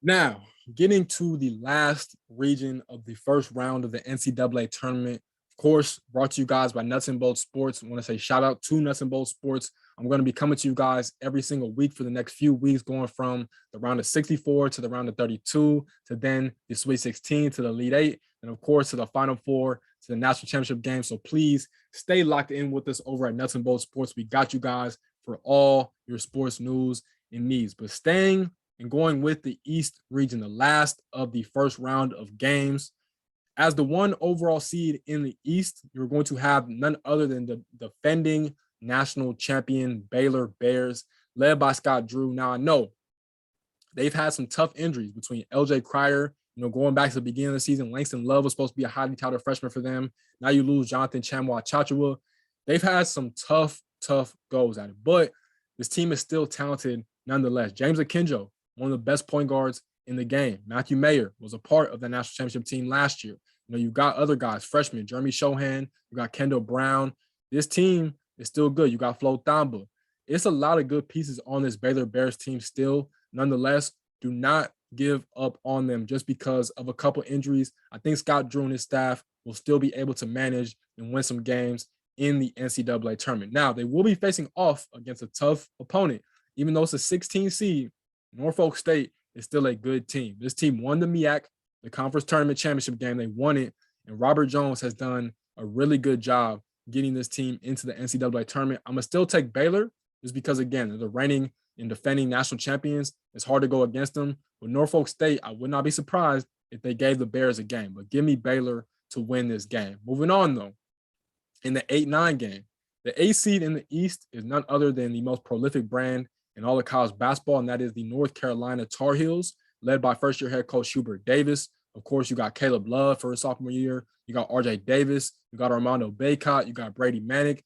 Now, getting to the last region of the first round of the NCAA tournament, of course, brought to you guys by Nuts and Bolts Sports. I want to say shout out to Nuts and Bolts Sports. I'm going to be coming to you guys every single week for the next few weeks, going from the round of 64 to the round of 32 to then the Sweet 16 to the Elite Eight, and of course to the Final Four to the National Championship game. So please stay locked in with us over at Nuts and Bolts Sports. We got you guys for all your sports news and needs. But staying and going with the East region, the last of the first round of games. As the one overall seed in the East, you're going to have none other than the defending national champion Baylor Bears, led by Scott Drew. Now, I know they've had some tough injuries between LJ Cryer, going back to the beginning of the season. Langston Love was supposed to be a highly touted freshman for them. Now you lose Jonathan Chamwa-Chachua. They've had some tough goes at it, but this team is still talented nonetheless. James Akinjo, one of the best point guards in the game. Matthew Mayer was a part of the national championship team last year. You've got other guys, freshmen, Jeremy Shohan, you got Kendall Brown. This team is still good. You got Flo Thamba. It's a lot of good pieces on this Baylor Bears team still. Nonetheless, do not give up on them just because of a couple injuries. I think Scott Drew and his staff will still be able to manage and win some games in the NCAA tournament. Now, they will be facing off against a tough opponent. Even though it's a 16 seed, Norfolk State is still a good team. This team won the MEAC, the conference tournament championship game. They won it, and Robert Jones has done a really good job getting this team into the NCAA tournament. I'm going to still take Baylor just because, again, they're the reigning and defending national champions. It's hard to go against them. With Norfolk State, I would not be surprised if they gave the Bears a game, but give me Baylor to win this game. Moving on, though, in the 8-9 game, the 8th seed in the East is none other than the most prolific brand in all of college basketball, and that is the North Carolina Tar Heels, led by first-year head coach Hubert Davis. Of course, you got Caleb Love for his sophomore year. You got RJ Davis. You got Armando Bacot. You got Brady Manick.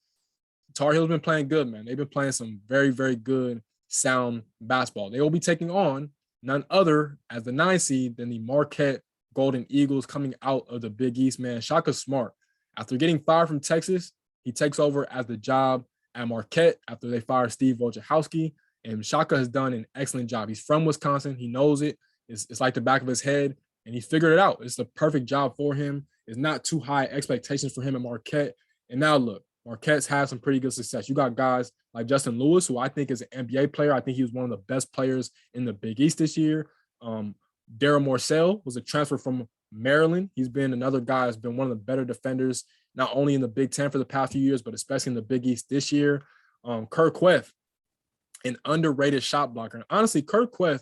Tar Heels been playing good, man. They've been playing some very, very good, sound basketball. They will be taking on none other as the 9 seed than the Marquette Golden Eagles coming out of the Big East, man. Shaka Smart, after getting fired from Texas, he takes over as the job at Marquette after they fire Steve Wojciechowski. And Shaka has done an excellent job. He's from Wisconsin. He knows it. It's like the back of his head, and he figured it out. It's the perfect job for him. It's not too high expectations for him at Marquette. And now, look, Marquette's had some pretty good success. You got guys like Justin Lewis, who I think is an NBA player. I think he was one of the best players in the Big East this year. Daryl Marcel was a transfer from Maryland. He's been another guy that's been one of the better defenders, not only in the Big Ten for the past few years, but especially in the Big East this year. Quiff, an underrated shot blocker. And honestly, Quiff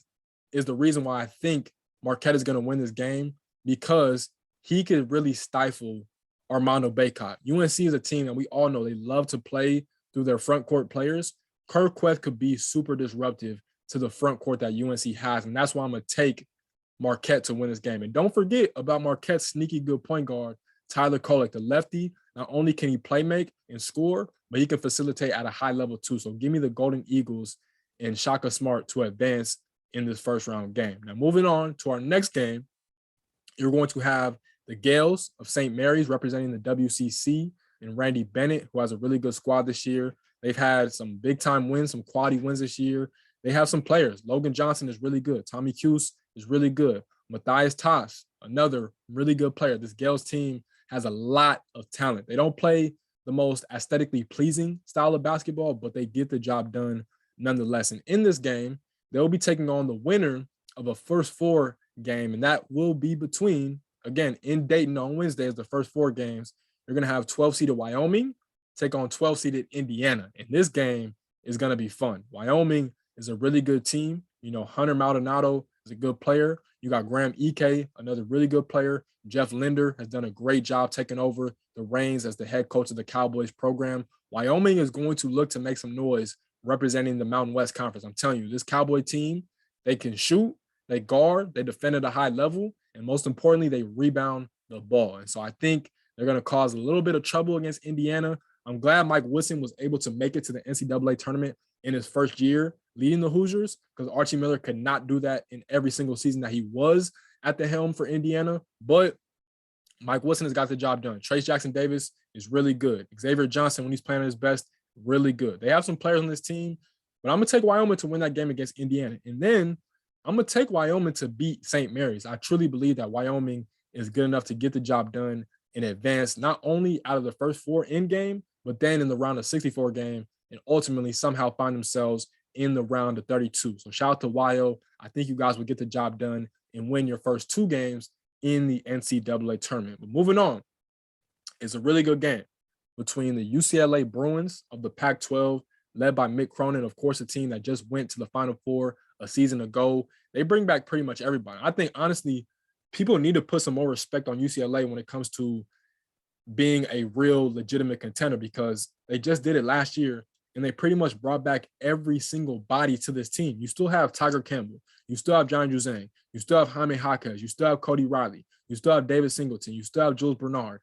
is the reason why I think Marquette is going to win this game, because he could really stifle Armando Bacot. UNC is a team that we all know they love to play through their front court players. Quiff could be super disruptive to the front court that UNC has, and that's why I'm going to take Marquette to win this game. And don't forget about Marquette's sneaky good point guard, Tyler Kolek, the lefty. Not only can he play make and score, but he can facilitate at a high level too. So give me the Golden Eagles and Shaka Smart to advance in this first round game. Now, moving on to our next game, you're going to have the Gales of St. Mary's representing the WCC and Randy Bennett, who has a really good squad this year. They've had some big-time wins, some quality wins this year. They have some players. Logan Johnson is really good. Tommy Cuse is really good. Matthias Tosh, another really good player. This Gales team has a lot of talent. They don't play the most aesthetically pleasing style of basketball, but they get the job done nonetheless. And in this game, they'll be taking on the winner of a first 4 game, and that will be between, again, in Dayton on Wednesday as the first 4 games. You're going to have 12-seeded Wyoming take on 12-seeded Indiana, and this game is going to be fun. Wyoming is a really good team. Hunter Maldonado is a good player. You got Graham Ike, another really good player. Jeff Linder has done a great job taking over the reins as the head coach of the Cowboys program. Wyoming is going to look to make some noise representing the Mountain West Conference. I'm telling you, this Cowboy team, they can shoot, they guard, they defend at a high level, and most importantly, they rebound the ball. And so I think they're going to cause a little bit of trouble against Indiana. I'm glad Mike Woodson was able to make it to the NCAA tournament in his first year leading the Hoosiers, because Archie Miller could not do that in every single season that he was at the helm for Indiana. But Mike Woodson has got the job done. Trace Jackson Davis is really good. Xavier Johnson, when he's playing at his best, really good. They have some players on this team, but I'm going to take Wyoming to win that game against Indiana. And then I'm going to take Wyoming to beat St. Mary's. I truly believe that Wyoming is good enough to get the job done and advance not only out of the first 4 in game, but then in the round of 64 game and ultimately somehow find themselves in the round of 32. So shout out to Wyo. I think you guys will get the job done and win your first 2 games in the NCAA tournament. But moving on, it's a really good game between the UCLA Bruins of the Pac-12, led by Mick Cronin, of course, a team that just went to the Final Four a season ago. They bring back pretty much everybody. I think, honestly, people need to put some more respect on UCLA when it comes to being a real legitimate contender, because they just did it last year and they pretty much brought back every single body to this team. You still have Tiger Campbell. You still have John Juzang. You still have Jaime Jaquez. You still have Cody Riley. You still have David Singleton. You still have Jules Bernard.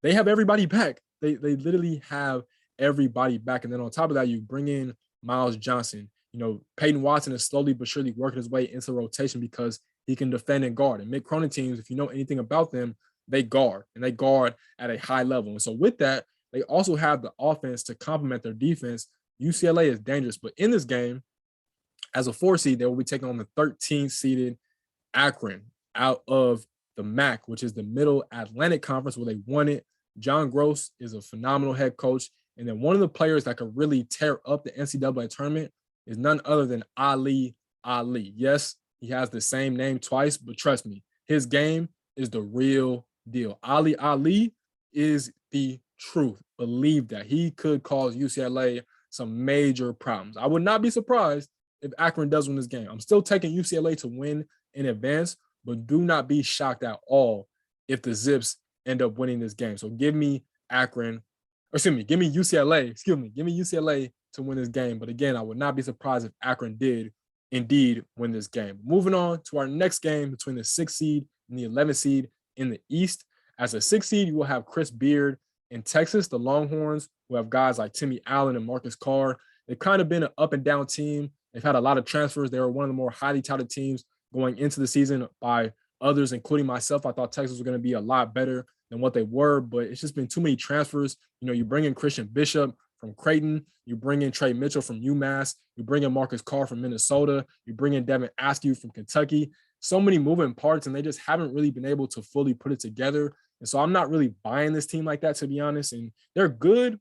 They have everybody back. They literally have everybody back. And then on top of that, you bring in Miles Johnson. You know, Peyton Watson is slowly but surely working his way into rotation because he can defend and guard. And Mick Cronin teams, if you know anything about them, they guard, and they guard at a high level. And so with that, they also have the offense to complement their defense. UCLA is dangerous. But in this game, as a 4 seed, they will be taking on the 13th seeded Akron out of the MAC, which is the Middle Atlantic Conference, where they won it. John Gross is a phenomenal head coach. And then one of the players that could really tear up the NCAA tournament is none other than Ali Ali. Yes, he has the same name twice, but trust me, his game is the real deal. Ali Ali is the truth. Believe that. He could cause UCLA some major problems. I would not be surprised if Akron does win this game. I'm still taking UCLA to win in advance, but do not be shocked at all if the Zips end up winning this game. So give me Akron, or excuse me, give me UCLA, give me UCLA to win this game. But again, I would not be surprised if Akron did indeed win this game. Moving on to our next game between the 6th seed and the 11th seed in the East. As a 6th seed, you will have Chris Beard in Texas, the Longhorns, who have guys like Timmy Allen and Marcus Carr. They've kind of been an up and down team. They've had a lot of transfers. They were one of the more highly touted teams going into the season by others, including myself. I thought Texas was going to be a lot better than what they were, but it's just been too many transfers. You know, you bring in Christian Bishop from Creighton, you bring in Trey Mitchell from UMass, you bring in Marcus Carr from Minnesota, you bring in Devin Askew from Kentucky. So many moving parts, and they just haven't really been able to fully put it together. And so I'm not really buying this team like that, to be honest. And they're good,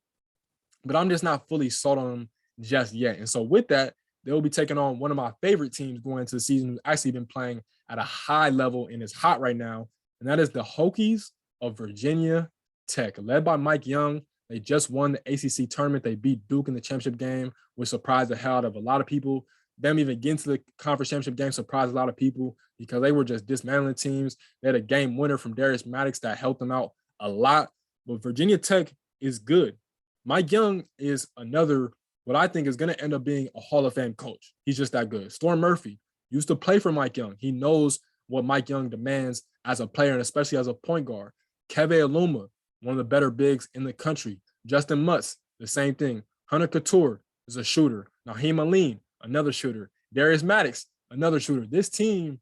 but I'm just not fully sold on them just yet. And so with that, they'll be taking on one of my favorite teams going into the season, who's actually been playing at a high level and is hot right now. And that is the Hokies of Virginia Tech, led by Mike Young. They just won the ACC tournament. They beat Duke in the championship game, which surprised the hell out of a lot of people. Them even getting to the conference championship game surprised a lot of people because they were just dismantling teams. They had a game winner from Darius Maddox that helped them out a lot. But Virginia Tech is good. Mike Young is another, what I think is going to end up being a Hall of Fame coach. He's just that good. Storm Murphy used to play for Mike Young. He knows what Mike Young demands as a player, and especially as a point guard. Keve Aluma, one of the better bigs in the country. Justin Mutz, the same thing. Hunter Couture is a shooter. Naheem Aline, another shooter. Darius Maddox, another shooter. This team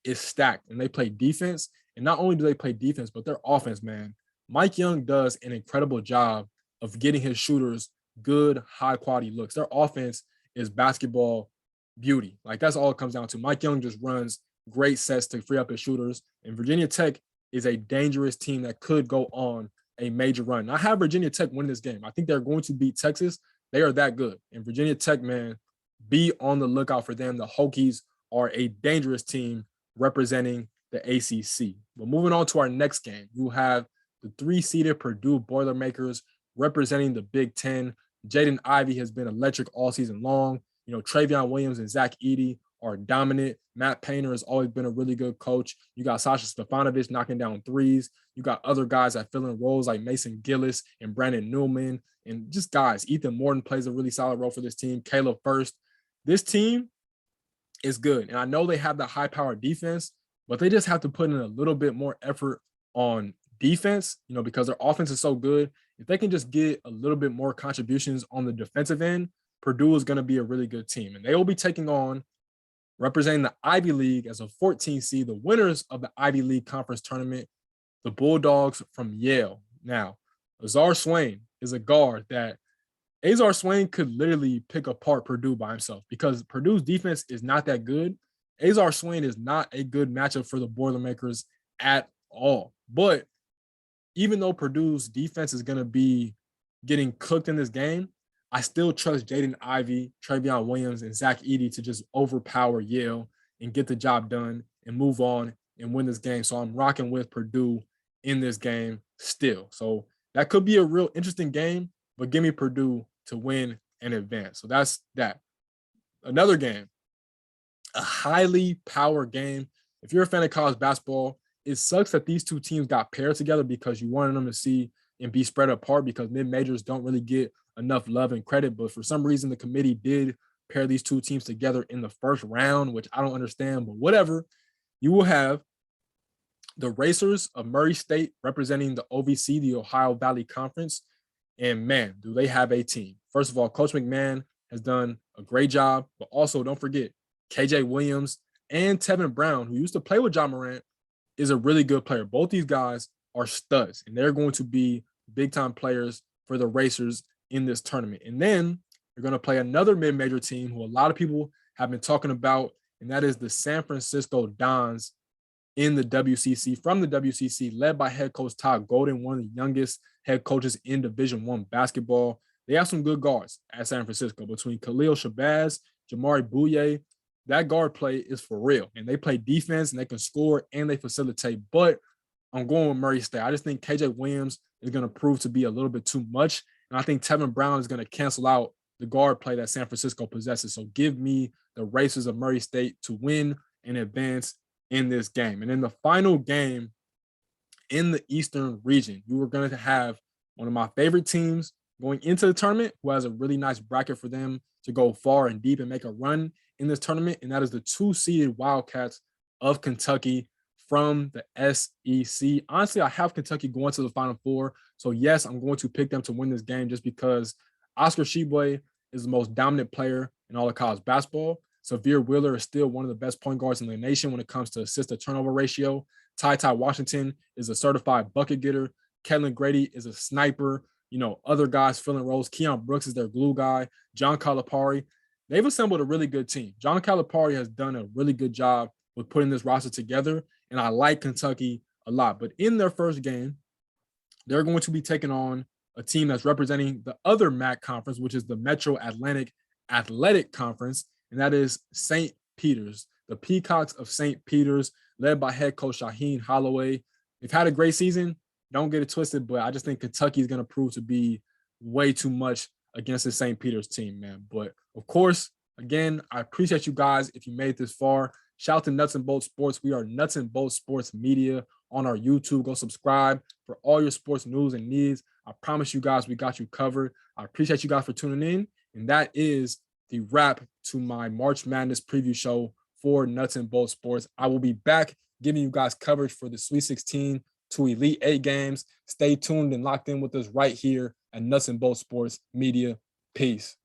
is stacked, and they play defense. And not only do they play defense, but their offense, man. Mike Young does an incredible job of getting his shooters good, high-quality looks. Their offense is basketball beauty. Like, that's all it comes down to. Mike Young just runs great sets to free up his shooters. And Virginia Tech is a dangerous team that could go on a major run. I have Virginia Tech win this game. I think they're going to beat Texas. They are that good. And Virginia Tech, man, be on the lookout for them. The Hokies are a dangerous team representing the ACC. But moving on to our next game, you have the 3-seeded Purdue Boilermakers representing the Big Ten. Jaden Ivey has been electric all season long. You know, Travion Williams and Zach Edey are dominant. Matt Painter has always been a really good coach. You got Sasha Stefanovic knocking down threes. You got other guys that fill in roles like Mason Gillis and Brandon Newman, and just guys. Ethan Morton plays a really solid role for this team. Caleb First. This team is good. And I know they have the high-powered defense, but they just have to put in a little bit more effort on defense, you know, because their offense is so good. If they can just get a little bit more contributions on the defensive end, Purdue is going to be a really good team. And they will be taking on, representing the Ivy League as a 14 seed, the winners of the Ivy League Conference Tournament, the Bulldogs from Yale. Now, Azar Swain is a guard that Azar Swain could literally pick apart Purdue by himself because Purdue's defense is not that good. Azar Swain is not a good matchup for the Boilermakers at all. But even though Purdue's defense is going to be getting cooked in this game, I still trust Jaden Ivey, Travion Williams, and Zach Edey to just overpower Yale and get the job done and move on and win this game. So I'm rocking with Purdue in this game still. So that could be a real interesting game, but give me Purdue to win and advance. So that's that. Another game, a highly powered game. If you're a fan of college basketball, it sucks that these two teams got paired together because you wanted them to see and be spread apart because mid-majors don't really get enough love and credit. But for some reason, the committee did pair these two teams together in the first round, which I don't understand, but whatever. You will have the Racers of Murray State representing the OVC, the Ohio Valley Conference. And man, do they have a team. First of all, Coach McMahon has done a great job, but also don't forget KJ Williams and Tevin Brown, who used to play with John Morant, is a really good player. Both these guys are studs, and they're going to be big-time players for the Racers in this tournament. And then they're going to play another mid-major team who a lot of people have been talking about, and that is the San Francisco Dons in the WCC, from the WCC, led by head coach Todd Golden, one of the youngest head coaches in Division I basketball. They have some good guards at San Francisco between Khalil Shabazz, Jamari Bouye. That guard play is for real, and they play defense, and they can score, and they facilitate. But I'm going with Murray State. I just think KJ Williams is going to prove to be a little bit too much, and I think Tevin Brown is going to cancel out the guard play that San Francisco possesses. So give me the Racers of Murray State to win and advance in this game. And in the final game in the Eastern region, you are going to have one of my favorite teams going into the tournament who has a really nice bracket for them to go far and deep and make a run in this tournament, and that is the 2-seeded Wildcats of Kentucky from the SEC. Honestly, I have Kentucky going to the Final Four, so yes, I'm going to pick them to win this game just because Oscar Tshiebwe is the most dominant player in all of college basketball. Severe Wheeler is still one of the best point guards in the nation when it comes to assist-to-turnover ratio. Ty Washington is a certified bucket getter. Kellen Grady is a sniper. You know, other guys filling roles. Keon Brooks is their glue guy. John Calipari. They've assembled a really good team. John Calipari has done a really good job with putting this roster together, and I like Kentucky a lot. But in their first game, they're going to be taking on a team that's representing the other MAC conference, which is the Metro Atlantic Athletic Conference, and that is St. Peter's. The Peacocks of St. Peter's, led by head coach Shaheen Holloway. They've had a great season. Don't get it twisted, but I just think Kentucky is going to prove to be way too much against the St. Peter's team, man. But of course, again, I appreciate you guys if you made it this far. Shout out to Nuts and Bolts Sports. We are Nuts and Bolts Sports Media on our YouTube. Go subscribe for all your sports news and needs. I promise you guys we got you covered. I appreciate you guys for tuning in. And that is the wrap to my March Madness preview show for Nuts and Bolts Sports. I will be back giving you guys coverage for the Sweet 16 to Elite 8 games. Stay tuned and locked in with us right here at Nuts and Bolts Sports Media. Peace.